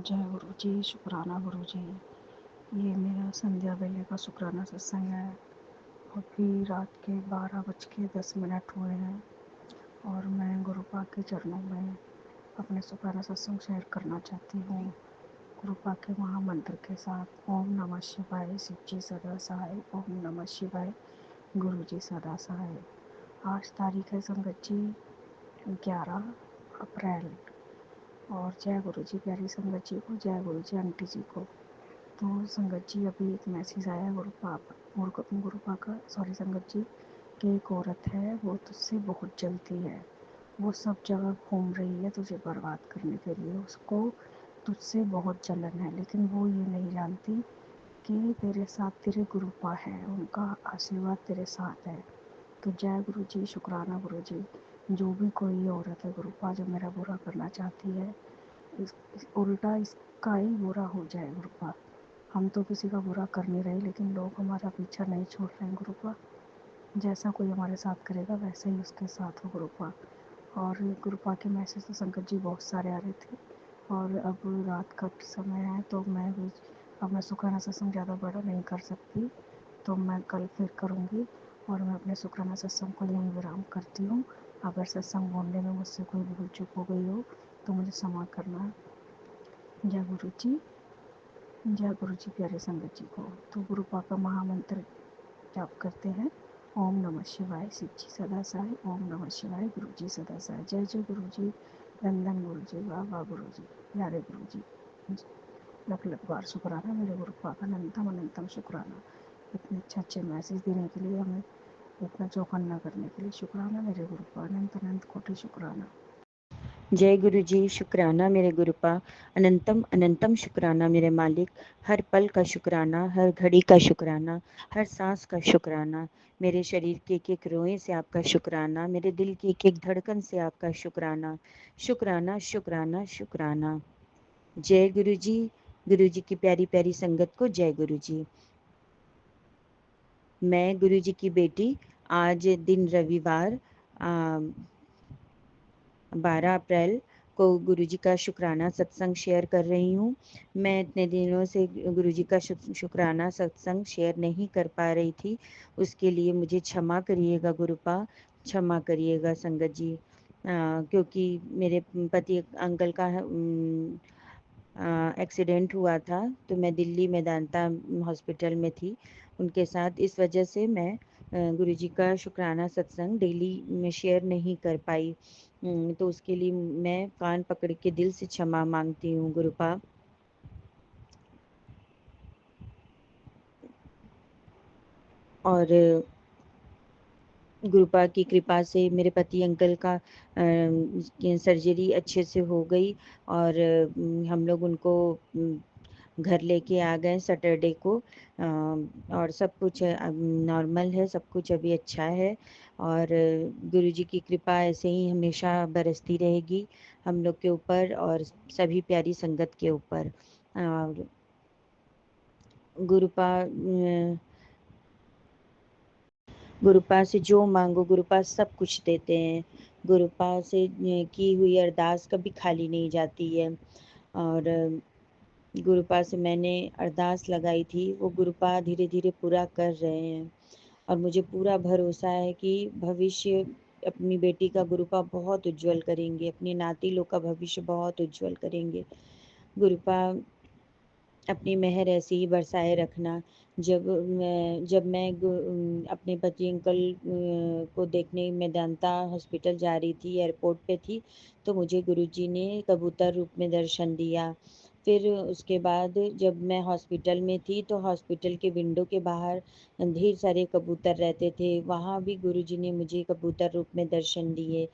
जय गुरु जी, शुक्राना गुरु जी। ये मेरा संध्या वेले का शुक्राना सत्संग है। अभी रात के 12:10 हुए हैं और मैं गुरु पाक के चरणों में अपने शुक्राना सत्संग शेयर करना चाहती हूँ। गुरु पाक के महामंत्र के साथ ओम नमः शिवाय, शिव जी सदा सहाय, ओम नमः शिवाय, गुरु जी सदा सहाय। आज तारीख है संगत जी 11 अप्रैल। और जय गुरु जी प्यारी संगत जी को, जय गुरु जी आंटी जी को। तो संगत जी अभी एक मैसेज आया गुरु का, सॉरी संगत जी, कि एक औरत है वो तुझसे बहुत जलती है, वो सब जगह घूम रही है तुझे बर्बाद करने के लिए, उसको तुझसे बहुत जलन है, लेकिन वो ये नहीं जानती कि तेरे साथ तेरे गुरुपा है, उनका आशीर्वाद तेरे साथ है। तो जय गुरु जी, शुक्राना गुरु जी। जो भी कोई औरत है गुरुपा जो मेरा बुरा करना चाहती है, उल्टा इसका ही बुरा हो जाए गुरुपा। हम तो किसी का बुरा कर नहीं रहे, लेकिन लोग हमारा पीछा नहीं छोड़ रहे हैं गुरुपा। जैसा कोई हमारे साथ करेगा वैसे ही उसके साथ हो गुरुपा। और गुरुपा के मैसेज तो संकट जी बहुत सारे आ रहे थे, और अब रात का समय है तो मैं भी अब मैं शुक्राना सत्संग ज़्यादा बड़ा नहीं कर सकती, तो मैं कल फिर करूँगी। और मैं अपने शुक्राना सत्संग को यहीं विराम करती हूँ। अगर सत्संग बोलने में मुझसे कोई भूल चूक हो गई हो तो मुझे क्षमा करना। जय गुरु जी, जय गुरु जी प्यारे संगत जी को। तो गुरु पाक का महामंत्र जाप करते हैं। ओम नमः शिवाय, शिव जी सदा सहाय, ओम नमः शिवाय, गुरु जी सदा सहाय। जय जय गुरु जी, धन गुरु जी, वाह वाह गुरु जी, प्यारे गुरु जी। लख लख बार शुक्राना मेरे गुरु पाक, अनंतम अनंतम शुक्राना। इतने अच्छे अच्छे मैसेज देने के लिए, हमें इतना चौकन्ना करने के लिए शुक्राना मेरे गुरु पाक, अनंत अनंत कोटि शुक्राना। जय गुरु जी, शुक्राना मेरे गुरुपा, अनंतम अनंतम शुक्राना मेरे मालिक। हर पल का शुक्राना, हर घड़ी का शुक्राना, हर सांस का शुक्राना। मेरे शरीर के एक एक रोए से आपका शुक्राना, मेरे दिल की एक एक धड़कन से आपका शुक्राना। शुक्राना शुक्राना शुक्राना। जय गुरु जी की प्यारी प्यारी संगत को जय गुरु जी। मैं गुरु जी की बेटी आज दिन रविवार 12 अप्रैल को गुरुजी का शुक्राना सत्संग शेयर कर रही हूँ। मैं इतने दिनों से गुरुजी का शुक्राना सत्संग शेयर नहीं कर पा रही थी, उसके लिए मुझे क्षमा करिएगा गुरुपा, क्षमा करिएगा संगत जी। क्योंकि मेरे पति अंकल का एक्सीडेंट हुआ था, तो मैं दिल्ली मेदांता हॉस्पिटल में थी उनके साथ। इस वजह से मैं गुरुजी का शुक्राना सत्संग डेली में शेयर नहीं कर पाई। तो उसके लिए मैं कान पकड़ के दिल से क्षमा मांगती हूँ गुरुपा। और गुरुपा की कृपा से मेरे पति अंकल का सर्जरी अच्छे से हो गई, और हम लोग उनको घर लेके आ गए सैटरडे को। और सब कुछ नॉर्मल है, सब कुछ अभी अच्छा है। और गुरुजी की कृपा ऐसे ही हमेशा बरसती रहेगी हम लोग के ऊपर और सभी प्यारी संगत के ऊपर। और गुरुपा से जो मांगो गुरुपा सब कुछ देते हैं। गुरुपा से की हुई अरदास कभी खाली नहीं जाती है। और गुरुपा से मैंने अरदास लगाई थी, वो गुरुपा धीरे धीरे पूरा कर रहे हैं, और मुझे पूरा भरोसा है कि भविष्य अपनी बेटी का गुरुपा बहुत उज्जवल करेंगे, अपनी नाती लोग का भविष्य बहुत उज्जवल करेंगे। गुरुपा अपनी मेहर ऐसे ही बरसाए रखना। जब मैं अपने पति अंकल को देखने मेदांता हॉस्पिटल जा रही थी, एयरपोर्ट पे थी, तो मुझे गुरुजी ने कबूतर रूप में दर्शन दिया। फिर उसके बाद जब मैं हॉस्पिटल में थी तो हॉस्पिटल के विंडो के बाहर ढेर सारे कबूतर रहते थे, वहाँ भी गुरुजी ने मुझे कबूतर रूप में दर्शन दिए।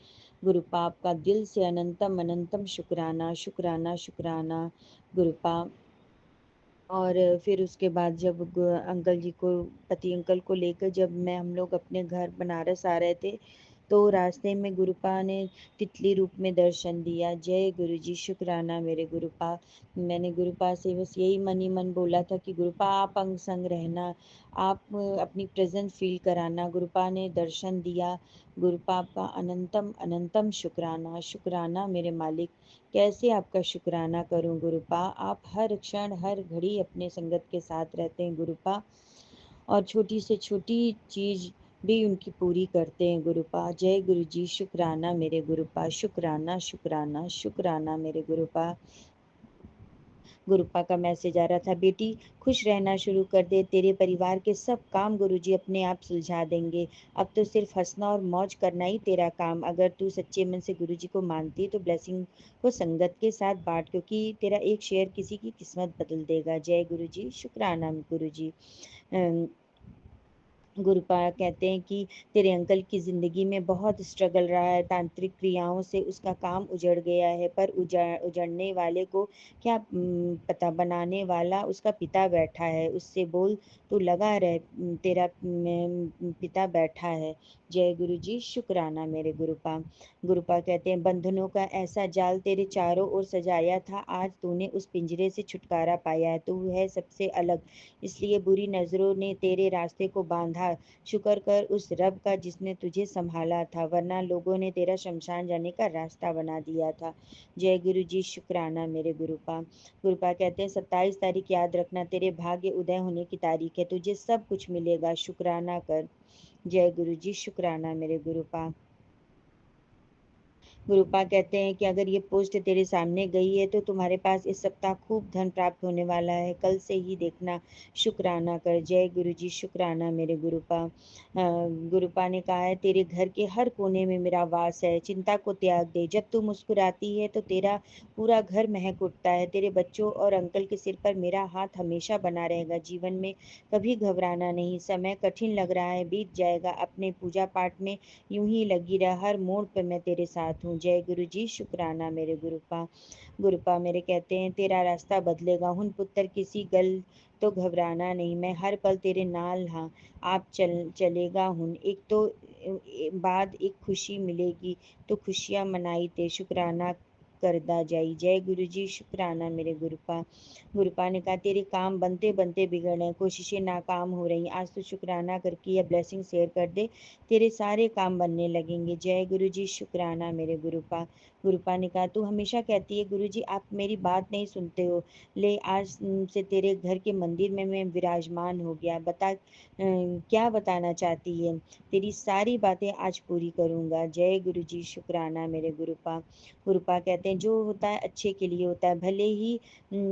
गुरुपा आपका दिल से अनंतम अनंतम शुक्राना शुक्राना शुक्राना गुरुपा। और फिर उसके बाद जब अंकल जी को, पति अंकल को लेकर जब हम लोग अपने घर बनारस आ रहे थे, तो रास्ते में गुरुपा ने तितली रूप में दर्शन दिया। जय गुरुजी, शुक्राना मेरे गुरुपा। मैंने गुरुपा से बस यही मन ही मन बोला था कि गुरुपा आप अंग संग रहना, आप अपनी प्रेजेंस फील कराना। गुरुपा ने दर्शन दिया। गुरुपा आपका अनंतम अनंतम शुक्राना। शुक्राना मेरे मालिक, कैसे आपका शुक्राना करूं गुरुपा। आप हर क्षण हर घड़ी अपने संगत के साथ रहते हैं गुरुपा, और छोटी से छोटी चीज भी उनकी पूरी करते हैं गुरुपा। जय गुरुजी, शुक्राना मेरे गुरुपा। शुक्राना शुक्राना शुक्राना मेरे गुरुपा। गुरुपा का मैसेज आ रहा था, बेटी खुश रहना शुरू कर दे, तेरे परिवार के सब काम गुरुजी अपने आप सुलझा देंगे। अब तो सिर्फ हंसना और मौज करना ही तेरा काम। अगर तू सच्चे मन से गुरुजी को मानती है तो ब्लेसिंग को संगत के साथ बांट, क्योंकि तेरा एक शेयर किसी की किस्मत बदल देगा। जय गुरुजी, शुक्राना गुरुजी। गुरुपा कहते हैं कि तेरे अंकल की ज़िंदगी में बहुत स्ट्रगल रहा है, तांत्रिक क्रियाओं से उसका काम उजड़ गया है, पर उजड़ने वाले को क्या पता, बनाने वाला उसका पिता बैठा है। उससे बोल तो लगा रहे, तेरा पिता बैठा है। जय गुरु जी, शुक्राना मेरे गुरुपा। गुरुपा कहते हैं, बंधनों का ऐसा जाल तेरे चारों ओर सजाया था, आज तूने उस पिंजरे से छुटकारा पाया है। तू है सबसे अलग, इसलिए बुरी नज़रों ने तेरे रास्ते को बांधा। शुक्र कर उस रब का जिसने तुझे संभाला था, वरना लोगों ने तेरा शमशान जाने का रास्ता बना दिया था। जय गुरु जी, शुक्राना मेरे गुरुपा। गुरुपा कहते हैं, 27 तारीख याद रखना, तेरे भाग्य उदय होने की तारीख है, तुझे सब कुछ मिलेगा, शुक्राना कर। जय गुरु जी, शुक्राना मेरे गुरुपा। गुरुपा कहते हैं कि अगर ये पोस्ट तेरे सामने गई है तो तुम्हारे पास इस सप्ताह खूब धन प्राप्त होने वाला है, कल से ही देखना, शुक्राना कर। जय गुरु जी, शुक्राना मेरे गुरुपा। गुरुपा ने कहा है, तेरे घर के हर कोने में मेरा वास है, चिंता को त्याग दे। जब तू मुस्कुराती है तो तेरा पूरा घर महक उठता है। तेरे बच्चों और अंकल के सिर पर मेरा हाथ हमेशा बना रहेगा। जीवन में कभी घबराना नहीं, समय कठिन लग रहा है, बीत जाएगा। अपने पूजा पाठ में यूं ही लगी रह, हर मोड़ पर मैं तेरे साथ हूँ। जय गुरु जी, शुक्राना मेरे गुरुपा। गुरुपा मेरे कहते हैं, तेरा रास्ता बदलेगा हुन पुत्र, किसी गल तो घबराना नहीं, मैं हर पल तेरे नाल हाँ। आप चलेगा हुन, एक तो बाद एक खुशी मिलेगी, तो खुशियाँ मनाई ते, शुक्राना करदा जाई। जय गुरु जी, शुक्राना मेरे गुरुपा। गुरुपा ने कहा, तेरे काम बनते बनते बिगड़ रहे, कोशिशें नाकाम हो रही, आज तो शुक्राना करके यह ब्लेसिंग शेयर कर दे, तेरे सारे काम बनने लगेंगे। जय गुरु जी, शुक्राना मेरे गुरुपा। गुरुपा ने कहा, तू हमेशा कहती है गुरु जी आप मेरी बात नहीं सुनते हो, ले आज से तेरे घर के मंदिर में मैं विराजमान हो गया, बता क्या बताना चाहती है, तेरी सारी बातें आज पूरी करूँगा। जय गुरु जी, शुक्राना मेरे गुरुपा। गुरुपा कहते हैं, जो होता है अच्छे के लिए होता है, भले ही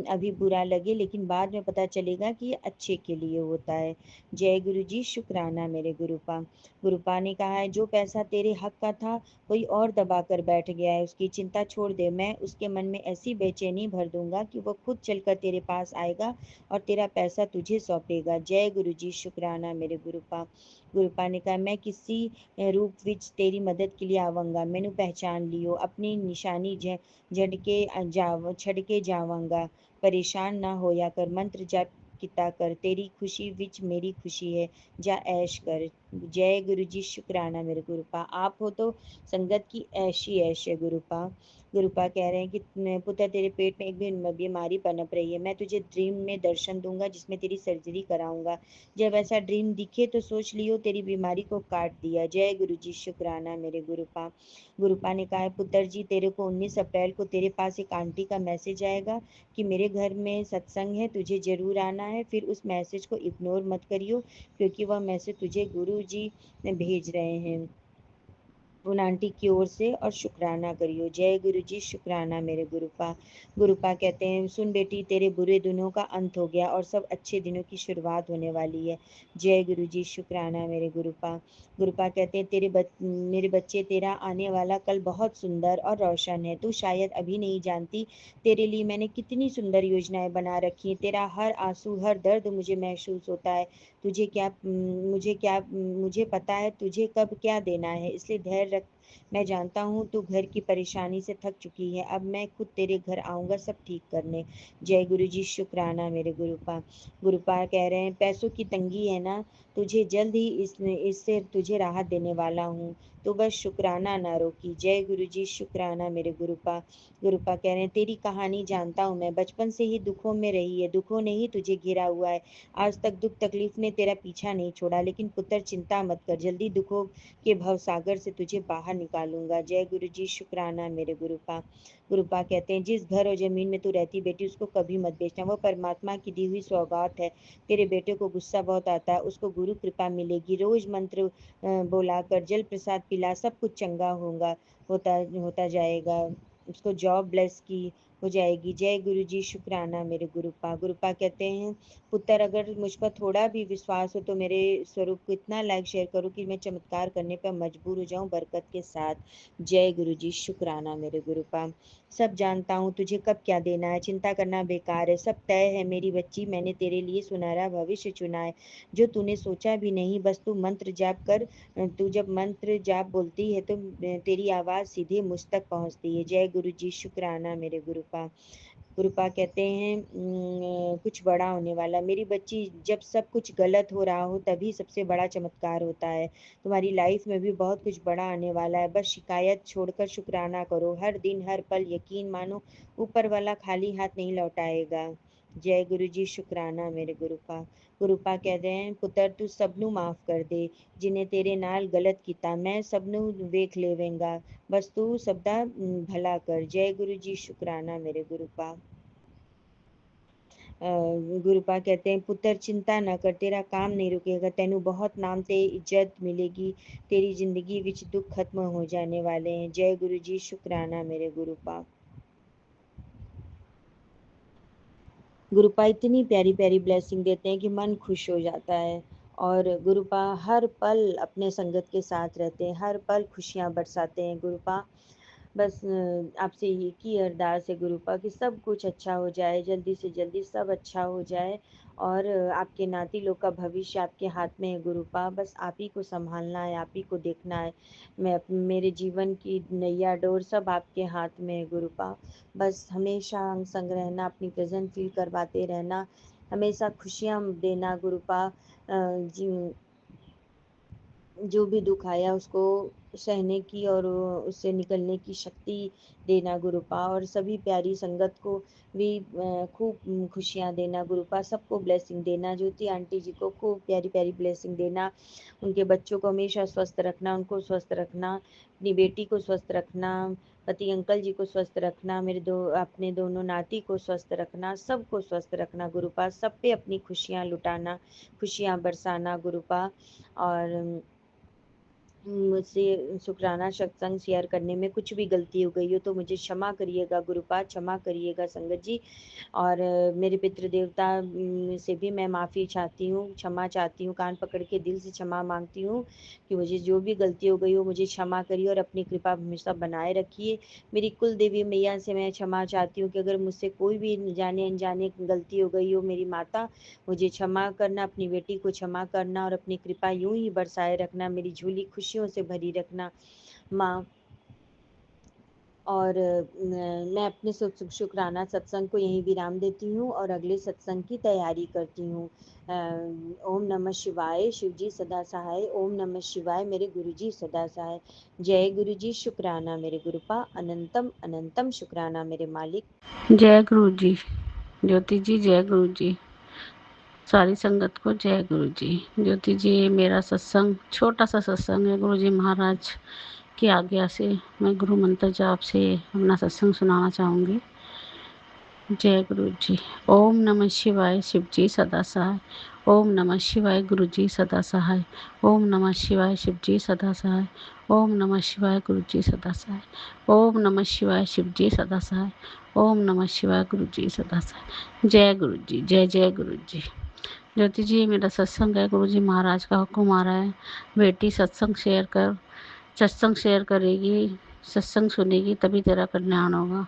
अभी बुरा लगे, लेकिन बाद में पता चलेगा कि ये अच्छे के लिए होता है। जय गुरु जी, शुक्राना मेरे गुरुपा। गुरुपा ने कहा है, जो पैसा तेरे हक का था कोई और दबा कर बैठ गया है, उसकी चिंता छोड़ दे, मैं उसके मन में ऐसी बेचैनी भर दूंगा कि वो खुद चलकर तेरे पास आएगा और तेरा पैसा तुझे सौंपेगा। जय गुरु जी, शुक्राना मेरे गुरुपा। गुरुपा ने कहा, मैं किसी रूप विच तेरी मदद के लिए आवांगा, मैनू पहचान लियो, अपनी निशानी छड़ के जावांगा, परेशान ना होया कर, मंत्र जाप किता कर, तेरी खुशी विच मेरी खुशी है, जा ऐश कर। जय गुरु जी, शुक्राना मेरे गुरुपा। आप हो तो संगत की ऐशी ऐश है गुरुपा। गुरुपा कह रहे हैं कि पुत्र तेरे पेट में एक भी बीमारी पनप रही है, मैं तुझे ड्रीम में दर्शन दूंगा जिसमें तेरी सर्जरी कराऊंगा, जब ऐसा ड्रीम दिखे तो सोच लियो तेरी बीमारी को काट दिया। जय गुरु जी, शुक्राना मेरे गुरुपा। गुरुपा ने कहा है, पुत्र जी तेरे को 19 अप्रैल को तेरे पास एक आंटी का मैसेज आएगा कि मेरे घर में सत्संग है, तुझे जरूर आना है। फिर उस मैसेज को इग्नोर मत करियो, क्योंकि वह मैसेज तुझे गुरु जी भेज रहे हैं उन आंटी की ओर से, और शुक्राना करियो। जय गुरु जी, शुक्राना मेरे गुरुपा। गुरुपा कहते हैं, सुन बेटी तेरे बुरे दिनों का अंत हो गया और सब अच्छे दिनों की शुरुआत होने वाली है। जय गुरु जी, शुक्राना मेरे गुरुपा। गुरुपा कहते हैं, मेरे बच्चे तेरा आने वाला कल बहुत सुंदर और रोशन है, तू शायद अभी नहीं जानती तेरे लिए मैंने कितनी सुंदर योजनाएं बना रखी हैं। तेरा हर आंसू हर दर्द मुझे महसूस होता है। मुझे पता है तुझे कब क्या देना है, इसलिए धैर्य रख, मैं जानता हूँ तू घर की परेशानी से थक चुकी है, अब मैं खुद तेरे घर आऊँगा सब ठीक करने। जय गुरु जी, शुक्राना मेरे गुरुपा। गुरुपा कह रहे हैं पैसों की तंगी है ना, तुझे जल्द ही इससे तुझे राहत देने वाला हूँ, तो बस शुक्राना ना रोकी। जय गुरु जी, शुक्राना मेरे गुरुपा। गुरुपा कह रहे हैं तेरी कहानी जानता हूँ मैं, बचपन से ही दुखों में रही है, दुखों ने ही तुझे घिरा हुआ है, आज तक दुख तकलीफ ने तेरा पीछा नहीं छोड़ा, लेकिन पुत्र चिंता मत कर, जल्दी दुखों के भवसागर से तुझे बाहर निकालूंगा। जय गुरु जी, शुक्राना मेरे गुरुपा। गुरुपा कहते हैं जिस घर और जमीन में तू रहती बेटी उसको कभी मत बेचना, वो परमात्मा की दी हुई सौगात है। तेरे बेटे को गुस्सा बहुत आता है, उसको गुरु कृपा मिलेगी, रोज मंत्र बोला कर, जल प्रसाद पिला, सब कुछ चंगा होगा, होता होता जाएगा, उसको जॉब ब्लेस की हो जाएगी। जय गुरु जी, शुक्राना मेरे गुरुपा। गुरुपा कहते हैं पुत्र अगर मुझ पर थोड़ा भी विश्वास हो तो मेरे स्वरूप को इतना लाइक शेयर करो कि मैं चमत्कार करने पर मजबूर हो जाऊं बरकत के साथ। जय गुरु जी, शुक्राना मेरे गुरुपा। सब जानता हूँ तुझे कब क्या देना है, चिंता करना बेकार है, सब तय है मेरी बच्ची, मैंने तेरे लिए सुनहरा भविष्य चुना है जो तूने सोचा भी नहीं, बस तू मंत्र जाप कर। तू जब मंत्र जाप बोलती है तो तेरी आवाज़ सीधे मुझ तक पहुँचती है। जय गुरु जी, शुक्राना मेरे गुरुपा। गुरुपा कहते हैं कुछ बड़ा होने वाला मेरी बच्ची, जब सब कुछ गलत हो रहा हो तभी सबसे बड़ा चमत्कार होता है, तुम्हारी लाइफ में भी बहुत कुछ बड़ा आने वाला है, बस शिकायत छोड़कर शुक्राना करो, हर दिन हर पल यकीन मानो ऊपर वाला खाली हाथ नहीं लौटाएगा। जय गुरु जी, शुक्राना मेरे गुरुपा। गुरुपा कह रहे हैं पुत्र तू सबनू माफ कर दे जिन्हें तेरे नाल गलत किया, मैं सबनू वेख लेवेंगा, बस तू सबदा भला कर। जय गुरु जी, शुक्राना मेरे गुरुपा। गुरुपा कहते हैं पुत्र चिंता ना कर, तेरा काम नहीं रुकेगा, तेनू बहुत नाम ते इज्जत मिलेगी, तेरी जिंदगी विच दुख खत्म हो जाने वाले हैं। जय गुरु जी, शुक्राना मेरे गुरुपा। गुरुपा इतनी प्यारी प्यारी ब्लेसिंग देते हैं कि मन खुश हो जाता है, और गुरुपा हर पल अपने संगत के साथ रहते हैं, हर पल खुशियाँ बरसाते हैं। गुरुपा बस आपसे एक ही अरदास है गुरुपा कि सब कुछ अच्छा हो जाए, जल्दी से जल्दी सब अच्छा हो जाए, और आपके नाती लोग का भविष्य आपके हाथ में है गुरुपा, बस आप ही को संभालना है, आप ही को देखना है, मेरे जीवन की नैया डोर सब आपके हाथ में है गुरुपा, बस हमेशा हम संग रहना, अपनी प्रेजेंट फील करवाते रहना, हमेशा खुशियाँ देना गुरुपा। जो भी दुख आया उसको सहने की और उससे निकलने की शक्ति देना गुरुपा, और सभी प्यारी संगत को भी खूब खुशियाँ देना गुरुपा, सबको ब्लेसिंग देना, ज्योति आंटी जी को खूब प्यारी प्यारी ब्लेसिंग देना, उनके बच्चों को हमेशा स्वस्थ रखना, उनको स्वस्थ रखना, अपनी बेटी को स्वस्थ रखना, पति अंकल जी को स्वस्थ रखना, मेरे अपने दोनों नाती को स्वस्थ रखना, सबको स्वस्थ रखना गुरुपा, सब पे अपनी खुशियाँ लुटाना, खुशियाँ बरसाना गुरुपा। और मुझसे शुक्राना सत्संग शेयर करने में कुछ भी गलती हो गई हो तो मुझे क्षमा करिएगा गुरुपा, क्षमा करिएगा संगत जी, और मेरे पितृ देवता से भी मैं माफ़ी चाहती हूँ, क्षमा चाहती हूँ, कान पकड़ के दिल से क्षमा मांगती हूँ कि मुझे जो भी गलती हो गई हो मुझे क्षमा करिए, और अपनी कृपा हमेशा बनाए रखिए। मेरी कुल देवी मैया से मैं क्षमा चाहती हूँ कि अगर मुझसे कोई भी जाने अनजाने गलती हो गई हो, मेरी माता मुझे क्षमा करना, अपनी बेटी को क्षमा करना, और अपनी कृपा यूं ही बरसाए रखना, मेरी झोली खुशियों से भरी रखना माँ। और मैं अपने शुक्राना सत्संग को यहीं विराम देती हूँ और अगले सत्संग की तैयारी करती हूँ। ओम नमः शिवाय, शिव जी सदा सहाय, ओम नमः शिवाय, मेरे गुरु जी सदा सहाय। जय गुरु जी, शुक्राना मेरे गुरुपा, अनंतम अनंतम शुक्राना मेरे मालिक। जय गुरु जी, ज्योति जी जय गुरु जी, सारी संगत को जय गुरु जी। ज्योति जी, मेरा सत्संग छोटा सा सत्संग है, गुरु जी महाराज की आज्ञा से मैं गुरु मंत्र जाप से अपना सत्संग सुनाना चाहूँगी। जय गुरु जी। ओम नमः शिवाय, शिव जी सदा सहाय, ओम नमः शिवाय, गुरु जी सदा सहाय, ओम नमः शिवाय, शिव जी सदा सहाय, ओम नमः शिवाय, गुरु जी सदा सहाय, ओम नमः शिवाय, शिव जी सदा सहाय, ओम नमः शिवाय, गुरु जी सदा सहाय। जय गुरु जी, जय जय गुरु जी। ज्योति जी, मेरा सत्संग है, गुरु जी महाराज का हुक्म आ रहा है, बेटी सत्संग शेयर करेगी, सत्संग सुनेगी तभी तेरा कल्याण होगा।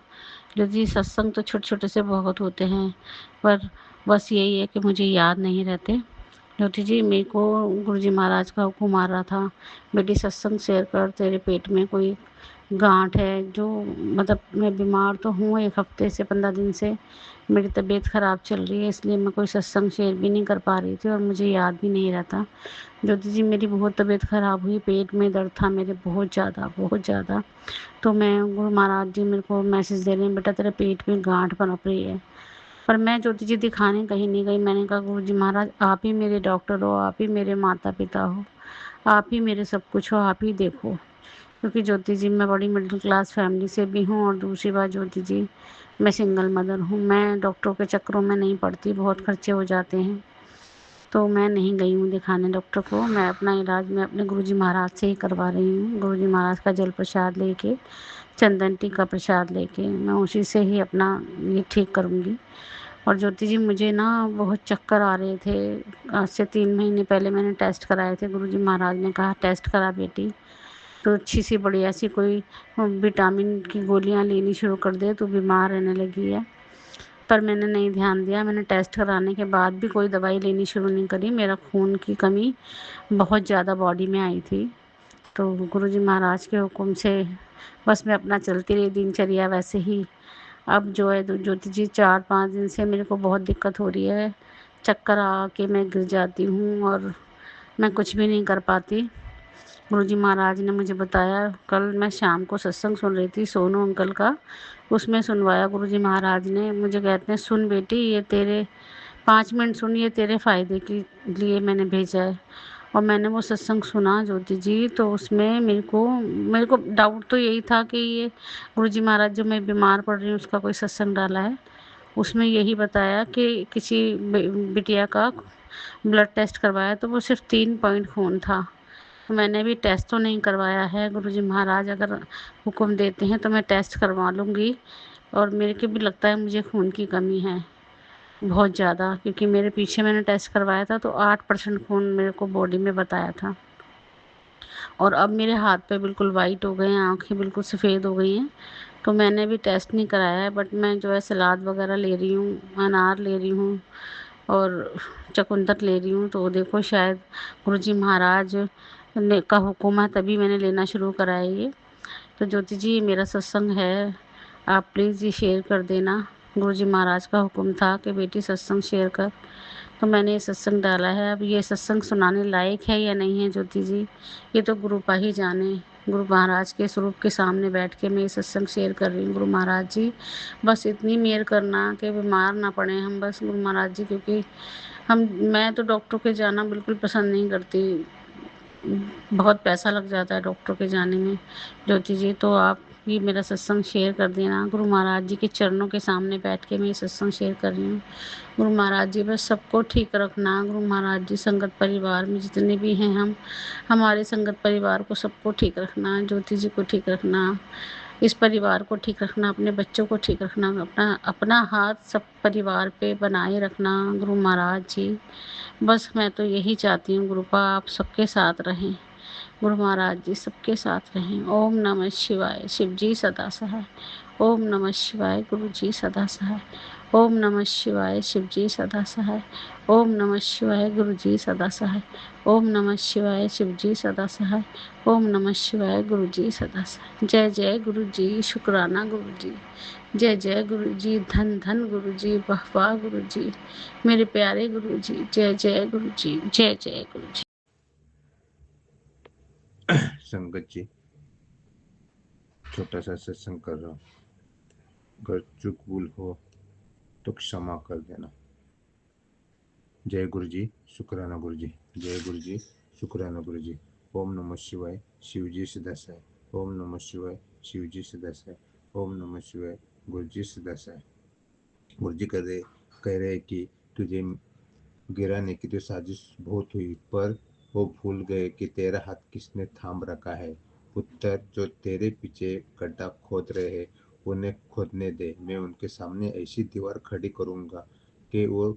ज्योति, सत्संग तो छोटे छोटे से बहुत होते हैं, पर बस यही है कि मुझे याद नहीं रहते, ज्योति जी, मेरे को गुरुजी महाराज का हुक्म आ रहा था, बेटी सत्संग शेयर कर, तेरे पेट में कोई गांठ है। जो मतलब मैं बीमार तो हूँ, 1 हफ्ते से 15 दिन से मेरी तबीयत ख़राब चल रही है, इसलिए मैं कोई सत्संग शेयर भी नहीं कर पा रही थी और मुझे याद भी नहीं रहता। ज्योति जी, मेरी बहुत तबीयत ख़राब हुई, पेट में दर्द था मेरे बहुत ज़्यादा। तो मैं गुरु महाराज जी मेरे को मैसेज दे रहे हैं, बेटा तेरे पेट में गांठ पनप रही है। पर मैं ज्योति जी दिखाने कहीं नहीं गई। मैंने कहा गुरु जी महाराज, आप ही मेरे डॉक्टर हो, आप ही मेरे माता पिता हो, आप ही मेरे सब कुछ हो, आप ही देखो। क्योंकि ज्योति जी मैं बड़ी मिडिल क्लास फैमिली से भी हूँ और दूसरी बात ज्योति जी मैं सिंगल मदर हूँ। मैं डॉक्टरों के चक्करों में नहीं पड़ती, बहुत खर्चे हो जाते हैं। तो मैं नहीं गई हूँ दिखाने डॉक्टर को। मैं अपना इलाज मैं अपने गुरुजी महाराज से ही करवा रही हूँ। गुरुजी महाराज का जल प्रसाद लेके, चंदन टीका प्रसाद लेके मैं उसी से ही अपना ये ठीक करूँगी। और ज्योति जी मुझे ना बहुत चक्कर आ रहे थे। आज से 3 महीने पहले मैंने टेस्ट कराए थे। गुरुजी महाराज ने कहा टेस्ट करा बेटी, तो अच्छी सी बढ़िया सी कोई विटामिन की गोलियाँ लेनी शुरू कर दे, तो बीमार रहने लगी है। पर मैंने नहीं ध्यान दिया। मैंने टेस्ट कराने के बाद भी कोई दवाई लेनी शुरू नहीं करी। मेरा खून की कमी बहुत ज़्यादा बॉडी में आई थी। तो गुरुजी महाराज के हुक्म से बस मैं अपना चलती रही दिनचर्या वैसे ही। अब जो है ज्योति जी 4-5 दिन से मेरे को बहुत दिक्कत हो रही है। चक्कर आ के मैं गिर जाती हूँ और मैं कुछ भी नहीं कर पाती। गुरुजी महाराज ने मुझे बताया, कल मैं शाम को सत्संग सुन रही थी सोनू अंकल का, उसमें सुनवाया गुरुजी महाराज ने। मुझे कहते हैं सुन बेटी, ये तेरे 5 मिनट सुन, ये तेरे फ़ायदे के लिए मैंने भेजा है। और मैंने वो सत्संग सुना ज्योति जी, तो उसमें मेरे को डाउट तो यही था कि ये गुरुजी महाराज जो मैं बीमार पड़ रही हूँ उसका कोई सत्संग डाला है। उसमें यही बताया कि किसी बिटिया का ब्लड टेस्ट करवाया तो वो सिर्फ 3 पॉइंट खून था। मैंने भी टेस्ट तो नहीं करवाया है। गुरुजी महाराज अगर हुक्म देते हैं तो मैं टेस्ट करवा लूँगी। और मेरे को भी लगता है मुझे खून की कमी है बहुत ज़्यादा, क्योंकि मेरे पीछे मैंने टेस्ट करवाया था तो 8% खून मेरे को बॉडी में बताया था। और अब मेरे हाथ पे बिल्कुल वाइट हो गए हैं, आँखें बिल्कुल सफ़ेद हो गई हैं। तो मैंने भी टेस्ट नहीं कराया है, बट मैं जो है सलाद वगैरह ले रही हूँ, अनार ले रही हूँ और चुकंदर ले रही हूँ। तो देखो शायद गुरुजी महाराज ने का हुक्म है तभी मैंने लेना शुरू करा है ये। तो ज्योति जी मेरा सत्संग है, आप प्लीज़ ये शेयर कर देना। गुरुजी महाराज का हुक्म था कि बेटी सत्संग शेयर कर, तो मैंने ये सत्संग डाला है। अब ये सत्संग सुनाने लायक है या नहीं है ज्योति जी, ये तो गुरुपा ही जाने। गुरु महाराज के स्वरूप के सामने बैठ के मैं ये सत्संग शेयर कर रही हूँ। गुरु महाराज जी बस इतनी मेहर करना कि बीमार ना पड़े हम, बस गुरु महाराज जी, क्योंकि मैं तो डॉक्टर के जाना बिल्कुल पसंद नहीं करती। बहुत पैसा लग जाता है डॉक्टर के जाने में ज्योति जी। तो आप भी मेरा सत्संग शेयर कर देना। गुरु महाराज जी के चरणों के सामने बैठ के मैं ये सत्संग शेयर कर रही हूँ। गुरु महाराज जी बस सबको ठीक रखना। गुरु महाराज जी संगत परिवार में जितने भी हैं हमारे संगत परिवार को सबको ठीक रखना, ज्योति जी को ठीक रखना, इस परिवार को ठीक रखना, अपने बच्चों को ठीक रखना, अपना अपना हाथ सब परिवार पे बनाए रखना। गुरु महाराज जी बस मैं तो यही चाहती हूँ गुरुपा आप सबके साथ रहें। गुरु महाराज जी सबके साथ रहें। ओम नमः शिवाय। शिव जी सदा सहाय। ओम नमः शिवाय। गुरु जी सदा सहाय। ओम नमः शिवाय। शिव जी सदा सहाय। ओम नमः शिवाय। गुरु जी सदा सहाय। ओम नमः शिवाय। शिव जी सदा सहाय। ओम नमः शिवाय। गुरु जी सदा सहाय। जय जय गुरु जी, शुक्राना गुरु जी। जय जय गुरु जी, धन धन गुरु जी, वाह वाह गुरु जी, मेरे प्यारे गुरु जी। जय जय गुरु जी, जय जय गुरु जी। संगत जी छोटा सा सत्संग कर रहा हूँ, अगर चूक भूल हो तो क्षमा कर देना। जय गुरु जी, शुक्राना गुरु जी। जय गुरु जी, शुक्राना गुरु जी। ओम नमः शिवाय। शिव जी सदा सहाय। ओम नमः शिवाय। शिव जी सदा सहाय। ओम नमः शिवाय। गुरु जी सदा सहाय। गुरु जी कह रहे कि तुझे गिराने की तो साजिश बहुत हुई, पर वो भूल गए कि तेरा हाथ किसने थाम रखा है। पुत्र, जो तेरे पीछे गड्ढा खोद रहे हैं उन्हें खोदने दे। मैं उनके सामने ऐसी दीवार खड़ी करूंगा कि वो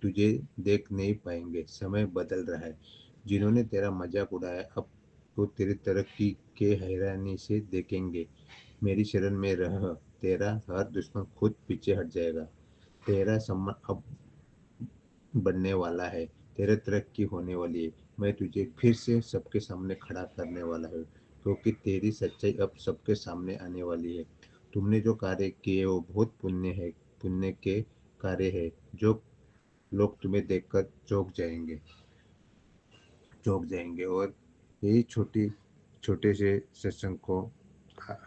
तुझे देख नहीं पाएंगे। समय बदल रहा है। जिन्होंने तेरा मजाक उड़ाया अब तो तेरी तरक्की के हैरानी से देखेंगे। मेरी शरण में रह, तेरा हर दुश्मन खुद पीछे हट जाएगा। तेरा सम्मान अब बढ़ने वाला है। तेरे तरक्की होने वाली है। मैं तुझे फिर से सबके सामने खड़ा करने वाला हूँ, क्योंकि तेरी सच्चाई अब सबके सामने आने वाली है। तुमने जो कार्य किए वो बहुत पुण्य के कार्य है, जो लोग तुम्हें देखकर चौंक जाएंगे। और यही छोटे से सत्संग को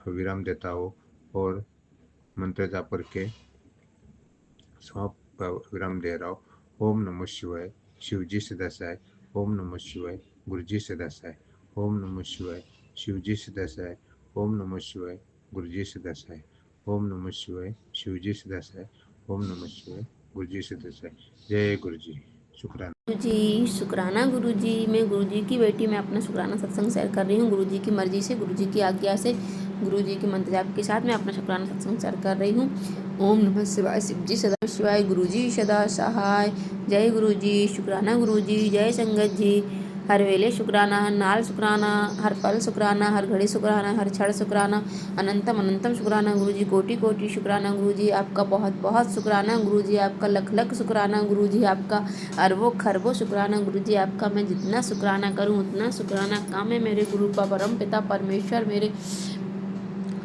विराम देता हूँ और मंत्र जाप करके समाप्त विराम दे रहा हूँ। ओम नमः शिवाय। शिवजी सदा सहाय। ओम नमः शिवाय। गुरुजी सदा सहाय। ओम नमः शिवाय। शिवजी सदा सहाय। ओम नमः शिवाय। गुरुजी सदा सहाय। ओम नमः शिवाय। शिवजी सदा सहाय। ओम नमः शिवाय। गुरुजी सदा सहाय। जय गुरुजी। शुक्राना गुरुजी। शुक्राना गुरुजी। मैं गुरुजी की बेटी, मैं अपना शुक्राना सत्संग शेयर कर रही हूँ। गुरुजी की मर्जी से, गुरुजी की आज्ञा से, गुरुजी के मंत्र जाप के साथ मैं अपना शुक्राना सत्संग शेयर कर रही हूँ। ओम नमः शिवाय। शिवजी सदा शिवाय। गुरुजी सदा सहाय। जय गुरुजी। शुक्राना गुरुजी। जय संगत जी। हर वेले शुक्राना, हर नाल शुक्राना, हर पल शुक्राना, हर घड़ी शुक्राना, हर क्षण शुक्राना, अनंतम अनंतम शुक्राना गुरुजी। कोटि कोटि शुक्राना गुरुजी। आपका बहुत बहुत शुक्राना गुरुजी। आपका लख लख शुक्राना गुरुजी। आपका अरबों खरबों शुक्राना गुरुजी। आपका मैं जितना शुक्राना करूं उतना शुक्राना कम है। मेरे गुरु का परम पिता परमेश्वर मेरे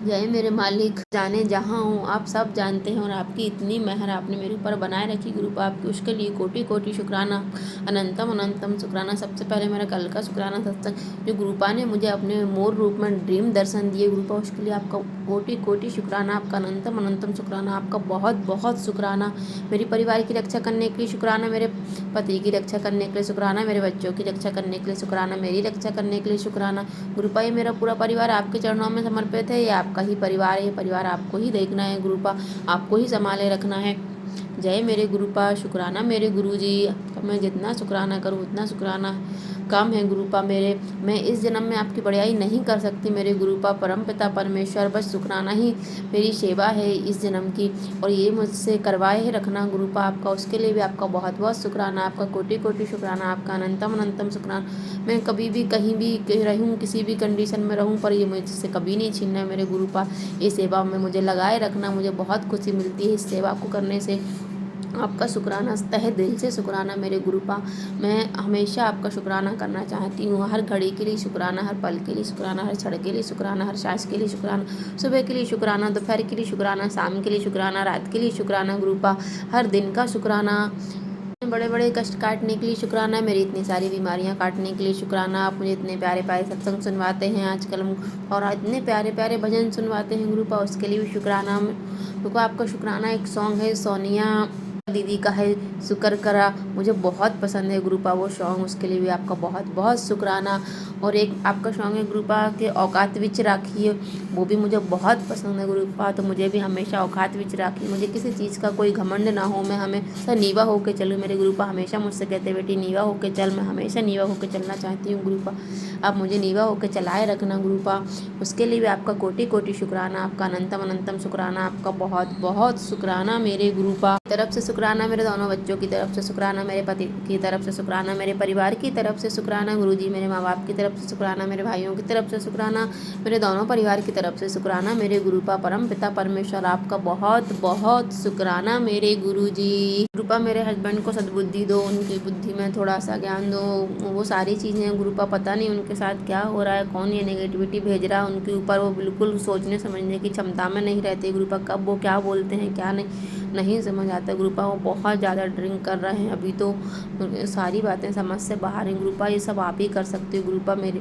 जय मेरे मालिक, जाने जहाँ हूँ आप सब जानते हैं, और आपकी इतनी मेहर आपने मेरे ऊपर बनाए रखी गुरुपा, आपकी उसके लिए कोटि कोटि शुक्राना, अनंतम अनंतम शुक्राना। सबसे पहले मेरा कल का शुक्राना सत्संग जो गुरुपा ने मुझे अपने मोर रूप में ड्रीम दर्शन दिए गुरुपा, उसके लिए आपका कोटि कोटि शुक्राना, आपका अनंतम अनंतम शुक्राना, आपका बहुत बहुत शुक्राना। मेरी परिवार की रक्षा करने के लिए शुक्राना, मेरे पति की रक्षा करने के लिए शुक्राना, मेरे बच्चों की रक्षा करने के लिए शुक्राना, मेरी रक्षा करने के लिए शुक्राना। गुरुपा ये मेरा पूरा परिवार आपके चरणों में समर्पित है। ये आपका ही परिवार है, ये परिवार आपको ही देखना है गुरुपा, आपको ही संभाले रखना है। जय मेरे गुरुपा। शुक्राना मेरे गुरुजी। मैं जितना शुक्राना करूँ उतना शुक्राना कम है गुरुपा मेरे। मैं इस जन्म में आपकी बड़ाई नहीं कर सकती मेरे गुरुपा परमपिता परमेश्वर। बस शुक्राना ही मेरी सेवा है इस जन्म की, और ये मुझसे करवाए ही रखना गुरुपा आपका, उसके लिए भी आपका बहुत बहुत शुक्राना, आपका कोटि कोटि शुक्राना, आपका अनंतम अनंतम शुक्राना। मैं कभी भी कहीं भी रहूँ, किसी भी कंडीशन में रहूँ, पर ये मुझसे कभी नहीं छीनना है मेरे गुरुपा। ये सेवा में मुझे लगाए रखना, मुझे बहुत खुशी मिलती है इस सेवा को करने से। आपका शुक्राना, तहे दिल से शुक्राना मेरे गुरुपा। मैं हमेशा आपका शुक्राना करना चाहती हूँ, हर घड़ी के लिए शुक्राना, हर पल के लिए शुक्राना, हर क्षण के लिए शुक्राना, हर सांस के लिए शुक्राना, सुबह के लिए शुक्राना, दोपहर के लिए शुक्राना, शाम के लिए शुक्राना, रात के लिए शुक्राना गुरुपा, हर दिन का शुक्राना। बड़े बड़े कष्ट काटने के लिए शुक्राना, मेरी इतनी सारी बीमारियां काटने के लिए शुक्राना। आप मुझे इतने प्यारे प्यारे सत्संग सुनवाते हैं आजकल, और इतने प्यारे प्यारे भजन सुनवाते हैं गुरुपा, उसके लिए भी शुक्राना। देखो आपका शुक्राना एक सॉन्ग है सोनिया दीदी का है, शुक्र करा, मुझे बहुत पसंद है गुरुपा वो सॉन्ग, उसके लिए भी आपका बहुत बहुत शुक्राना। और एक आपका सॉन्ग है गुरुपा के औकात विच राखिए, वो भी मुझे बहुत पसंद है गुरुपा। तो मुझे भी हमेशा औकात विच राखिए, मुझे किसी चीज़ का कोई घमंड ना हो, मैं हमेशा नीवा होकर चलूँ। मेरे गुरुपा हमेशा मुझसे कहते बेटी नीवा होकर चल, मैं हमेशा नीवा होकर चलना चाहती हूँ गुरुपा। आप मुझे नीवा होकर चलाए रखना गुरुपा, उसके लिए भी आपका कोटि कोटि शुक्राना, आपका अनंतम अनंतम शुक्राना, आपका बहुत बहुत शुक्राना मेरे गुरुपा तरफ से शुक्राना, मेरे दोनों बच्चों की तरफ से शुक्राना, मेरे पति की तरफ से शुक्राना, मेरे परिवार की तरफ से शुक्राना गुरुजी, मेरे माँ बाप की तरफ से शुक्राना, मेरे भाइयों की तरफ से शुक्राना, मेरे दोनों परिवार की तरफ से शुक्राना मेरे गुरुपा परम पिता परमेश्वर। आपका बहुत बहुत शुक्राना मेरे गुरुजी। गुरुपा मेरे हस्बैंड को सद्बुद्धि दो, उनकी बुद्धि में थोड़ा सा ज्ञान दो, वो सारी चीज़ें गुरुपा पता नहीं उनके साथ क्या हो रहा है, कौन ये नेगेटिविटी भेज रहा है उनके ऊपर, वो बिल्कुल सोचने समझने की क्षमता में नहीं रहते गुरुपा, कब वो क्या बोलते हैं क्या नहीं समझ आता गुरुपा। वो बहुत ज़्यादा ड्रिंक कर रहे हैं अभी, तो सारी बातें समझ से बाहर हैं गुरुपा, ये सब आप ही कर सकते हो गुरुपा। मेरे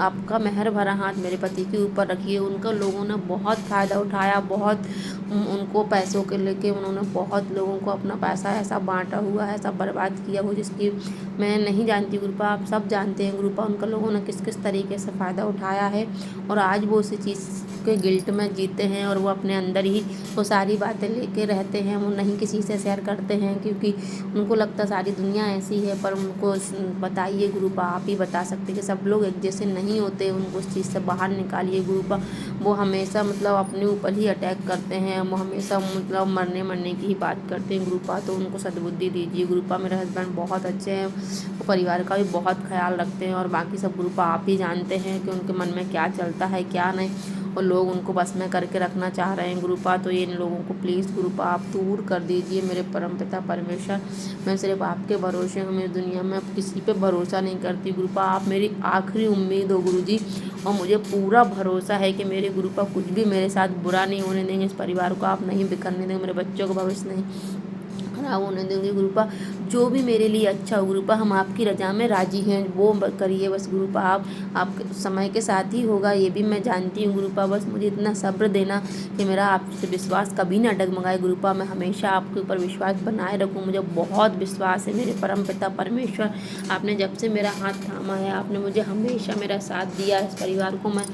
आपका मेहर भरा हाथ मेरे पति के ऊपर रखिए, उनका लोगों ने बहुत फ़ायदा उठाया, बहुत उनको पैसों के लेके उन्होंने बहुत लोगों को अपना पैसा ऐसा बांटा हुआ है, सब बर्बाद किया हो, जिसकी मैं नहीं जानती गुरुपा, आप सब जानते हैं गुरुपा, उनका लोगों ने किस किस तरीके से फ़ायदा उठाया है, और आज वो उसी चीज़ के गिल्ट में जीते हैं, और वो अपने अंदर ही वो सारी बातें लेके रहते हैं, वो नहीं किसी से शेयर करते हैं, क्योंकि उनको लगता सारी दुनिया ऐसी है। पर उनको बताइए गुरुपा, आप ही बता सकते कि सब लोग एक जैसे नहीं होते, उनको उस चीज़ से बाहर निकालिए गुरुपा। वो हमेशा मतलब अपने ऊपर ही अटैक करते हैं, वो हमेशा मतलब मरने की ही बात करते हैं गुरुपा, तो उनको सद्बुद्धि दीजिए गुरुपा। मेरे हस्बैंड बहुत अच्छे हैं, वो परिवार का भी बहुत ख्याल रखते हैं, और बाकी सब गुरुपा आप ही जानते हैं कि उनके मन में क्या चलता है क्या नहीं, और लोग उनको बस में करके रखना चाह रहे हैं गुरुपा। तो ये इन लोगों को प्लीज़ गुरुपा आप दूर कर दीजिए मेरे परमपिता परमेश्वर। मैं सिर्फ आपके भरोसे हूँ, मेरी दुनिया में अब किसी पे भरोसा नहीं करती गुरुपा। आप मेरी आखिरी उम्मीद हो गुरुजी, और मुझे पूरा भरोसा है कि मेरे गुरुपा कुछ भी मेरे साथ बुरा नहीं होने देंगे। इस परिवार को आप नहीं बिखरने देंगे, मेरे बच्चों का भविष्य नहीं खराब होने देंगे गुरुपा। जो भी मेरे लिए अच्छा हो गुरुपा, हम आपकी रजा में राजी हैं, वो करिए बस गुरुपा। आप समय के साथ ही होगा, ये भी मैं जानती हूँ गुरुपा। बस मुझे इतना सब्र देना कि मेरा आपसे विश्वास कभी ना डगमगाए गुरुपा। मैं हमेशा आपके ऊपर विश्वास बनाए रखूँ। मुझे बहुत विश्वास है मेरे परमपिता परमेश्वर। आपने जब से मेरा हाथ थामा है, आपने मुझे हमेशा मेरा साथ दिया। इस परिवार को मैं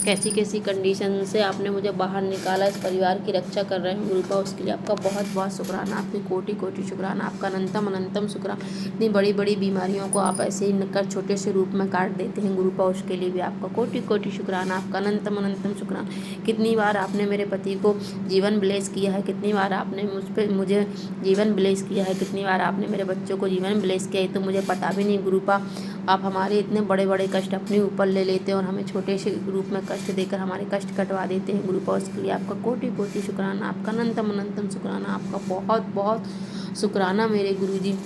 कैसी कैसी कंडीशन से आपने मुझे बाहर निकाला, इस परिवार की रक्षा कर रहे हैं गुरुपा। उसके लिए आपका बहुत बहुत शुक्राना, आपकी कोटि कोटि शुक्राना, आपका अनंतम अनंतम शुक्राना। इतनी बड़ी बड़ी बीमारियों को आप ऐसे ही कर छोटे से रूप में काट देते हैं गुरुपा। उसके लिए भी आपका कोटि कोटि शुक्राना, आपका अनंतम अनंतम शुक्राना। कितनी बार आपने मेरे पति को जीवन ब्लेस किया है, कितनी बार आपने मुझे जीवन ब्लेस किया है, कितनी बार आपने मेरे बच्चों को जीवन ब्लेस किया है, तो मुझे पता भी नहीं गुरुपा। आप हमारे इतने बड़े बड़े कष्ट अपने ऊपर ले लेते हैं और हमें छोटे से रूप में कष्ट देकर हमारे कष्ट कटवा देते हैं गुरुपा। उसके लिए आपका कोटि कोटि शुक्राना, आपका अनंतम अनंतम शुक्राना, आपका बहुत बहुत शुक्राना मेरे गुरुजी।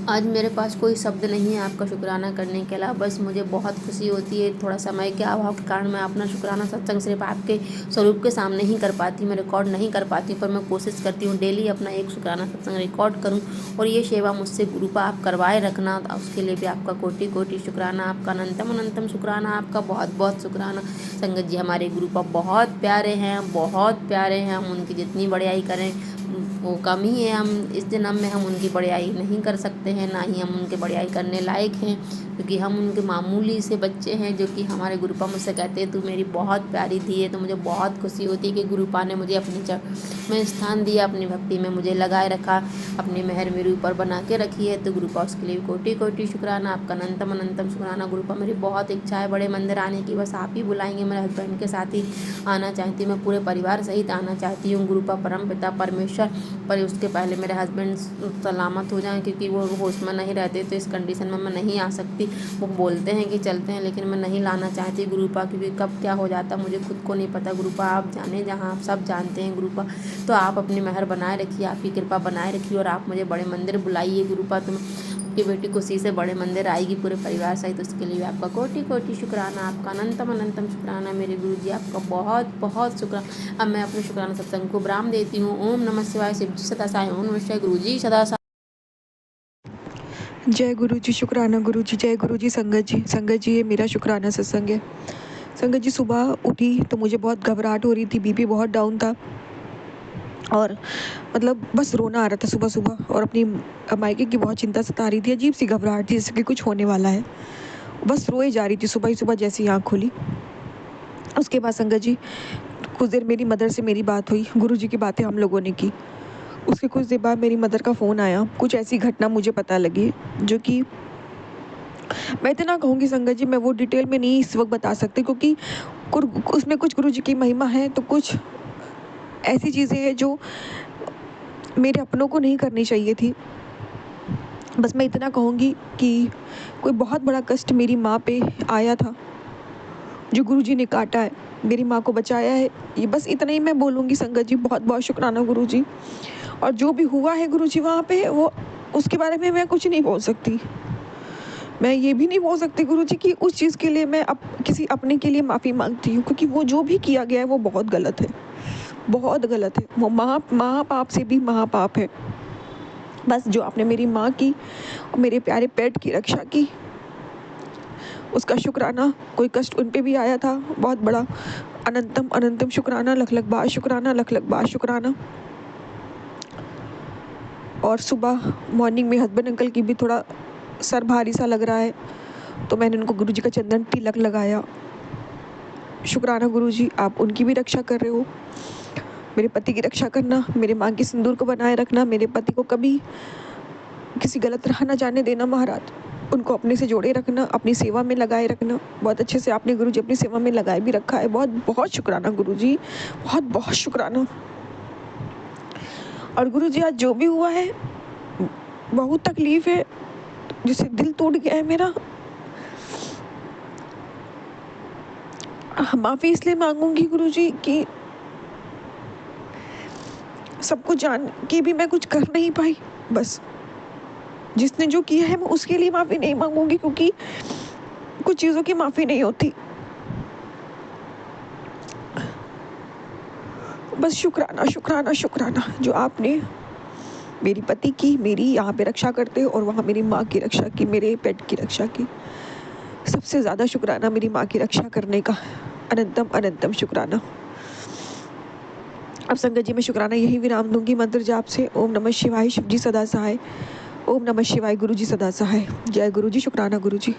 आज मेरे पास कोई शब्द नहीं है आपका शुक्राना करने के अलावा। बस मुझे बहुत खुशी होती है, थोड़ा समय के अभाव के कारण मैं अपना शुक्राना सत्संग सिर्फ आपके स्वरूप के सामने ही कर पाती हूँ, मैं रिकॉर्ड नहीं कर पाती हूँ। पर मैं कोशिश करती हूँ डेली अपना एक शुक्राना सत्संग रिकॉर्ड करूँ, और ये सेवा मुझसे गुरुपा आप करवाए रखना। उसके लिए भी आपका कोटि कोटि शुक्राना, आपका अनंतम अनंतम शुक्राना, आपका बहुत बहुत शुक्राना। संगत जी हमारे गुरुपा बहुत प्यारे हैं, बहुत प्यारे हैं। हम उनकी जितनी बड़ाई करें वो कम ही है। हम इस जन्म में हम उनकी बड़ाई नहीं कर सकते हैं, ना ही हम उनकी बड़ाई करने लायक हैं, क्योंकि हम उनके मामूली से बच्चे हैं। जो कि हमारे गुरुपा मुझसे कहते हैं तू मेरी बहुत प्यारी दी है। तो मुझे बहुत खुशी होती है कि गुरुपा ने मुझे अपनी में स्थान दिया, अपनी भक्ति में मुझे लगाए रखा, अपनी मेहर मेरे ऊपर बना के रखी है। तो गुरुपा उसके लिए कोटि कोटि शुक्राना, आपका अनंतम अनंतम शुक्राना गुरुपा। मेरी बहुत इच्छा है बड़े मंदिर आने की, बस आप ही बुलाएंगे। मेरे हस्बैंड के साथ ही आना चाहती हूँ, मैं पूरे परिवार सहित आना चाहती हूँ गुरुपा परमपिता परमेश्वर। पर उसके पहले मेरे हस्बैंड सलामत हो जाएं, क्योंकि वो होश में नहीं रहते। तो इस कंडीशन में मैं नहीं आ सकती। वो बोलते हैं कि चलते हैं, लेकिन मैं नहीं लाना चाहती गुरुपा, क्योंकि कब क्या हो जाता मुझे खुद को नहीं पता गुरुपा। आप जाने जहाँ आप सब जानते हैं गुरुपा। तो आप अपनी मेहर बनाए रखिए, आपकी कृपा बनाए रखिए, और आप मुझे बड़े मंदिर बुलाइए गुरुपा। तुम की बेटी खुशी से बड़े मंदिर आएगी पूरे परिवार सहित। उसके लिए आपका कोटि कोटि शुक्राना, आपका अनंतम अनंतम शुक्राना मेरे गुरुजी, आपका बहुत बहुत शुक्राना। अब मैं अपने शुक्राना सत्संग को विराम देती हूँ। ओम नमः शिवाय, शिव जी सदा साई, ओम नमः शिवाय, गुरुजी सदा साई। जय गुरु जी, शुक्राना गुरु जी, जय गुरु जी। संगत जी ये मेरा शुक्राना सत्संग है। संगत जी सुबह उठी तो मुझे बहुत घबराहट हो रही थी, बीपी बहुत डाउन था, और मतलब बस रोना आ रहा था सुबह सुबह, और अपनी मायके की बहुत चिंता सता रही थी। अजीब सी घबराहट थी, जैसे कि कुछ होने वाला है। बस रोए जा रही थी सुबह ही सुबह जैसे ही आँख खोली। उसके बाद संगत जी कुछ देर मेरी मदर से मेरी बात हुई, गुरु जी की बातें हम लोगों ने की। उसके कुछ देर बाद मेरी मदर का फ़ोन आया, कुछ ऐसी घटना मुझे पता लगी जो कि मैं इतना कहूँगी संगत जी, मैं वो डिटेल में नहीं इस वक्त बता सकती, क्योंकि उसमें कुछ गुरु जी की महिमा है, तो कुछ ऐसी चीज़ें हैं जो मेरे अपनों को नहीं करनी चाहिए थी। बस मैं इतना कहूँगी कि कोई बहुत बड़ा कष्ट मेरी माँ पे आया था, जो गुरु जी ने काटा है, मेरी माँ को बचाया है। ये बस इतना ही मैं बोलूँगी संगत जी। बहुत बहुत शुक्राना गुरु जी। और जो भी हुआ है गुरु जी वहाँ पे, वो उसके बारे में मैं कुछ नहीं बोल सकती। मैं ये भी नहीं बोल सकती गुरु जी कि उस चीज़ के लिए मैं किसी अपने के लिए माफ़ी मांगती हूँ, क्योंकि वो जो भी किया गया है वो बहुत गलत है, बहुत गलत है। वो महापाप से भी महापाप है। बस जो आपने मेरी माँ की और मेरे प्यारे पेट की रक्षा की, उसका शुक्राना। कोई कष्ट उन पे भी आया था बहुत बड़ा, अनंतम अनंतम शुक्राना, लख लख बार शुक्राना, लख लख बार शुक्राना। और सुबह मॉर्निंग में हस्बैंड अंकल की भी थोड़ा सर भारी सा लग रहा है, तो मैंने उनको गुरु जी का चंदन तिलक लगाया। शुक्राना गुरु जी, आप उनकी भी रक्षा कर रहे हो। मेरे पति की रक्षा करना, मेरे माँ के सिंदूर को बनाए रखना, मेरे पति को कभी किसी गलत राह न जाने देना महाराज। उनको अपने से जोड़े रखना, अपनी सेवा में लगाए रखना। बहुत अच्छे से आपने गुरु जी अपनी सेवा में लगाए भी रखा है। बहुत बहुत शुक्राना गुरु जी, बहुत बहुत शुक्राना। और गुरु जी आज जो भी हुआ है बहुत तकलीफ है, जिससे दिल टूट गया है मेरा। माफ़ी इसलिए मांगूंगी गुरुजी कि सबको जान के भी मैं कुछ कर नहीं पाई। बस जिसने जो किया है मैं उसके लिए माफ़ी नहीं मांगूंगी, क्योंकि कुछ चीज़ों की माफ़ी नहीं होती। बस शुक्राना शुक्राना शुक्राना जो आपने मेरी पति की, मेरी यहाँ पे रक्षा करते और वहाँ मेरी माँ की रक्षा की, मेरे पेट की रक्षा की। सबसे ज़्यादा शुक्राना मेरी माँ की रक्षा करने का, अनंतम अनंतम शुक्राना। अब संगत जी मैं शुक्राना यही विराम दूंगी मंत्र जाप से। ओम नमः शिवाय, शिव जी सदा सहाय। ओम नमः शिवाय, गुरु जी सदा सहाय। जय गुरु जी, शुक्राना गुरु जी।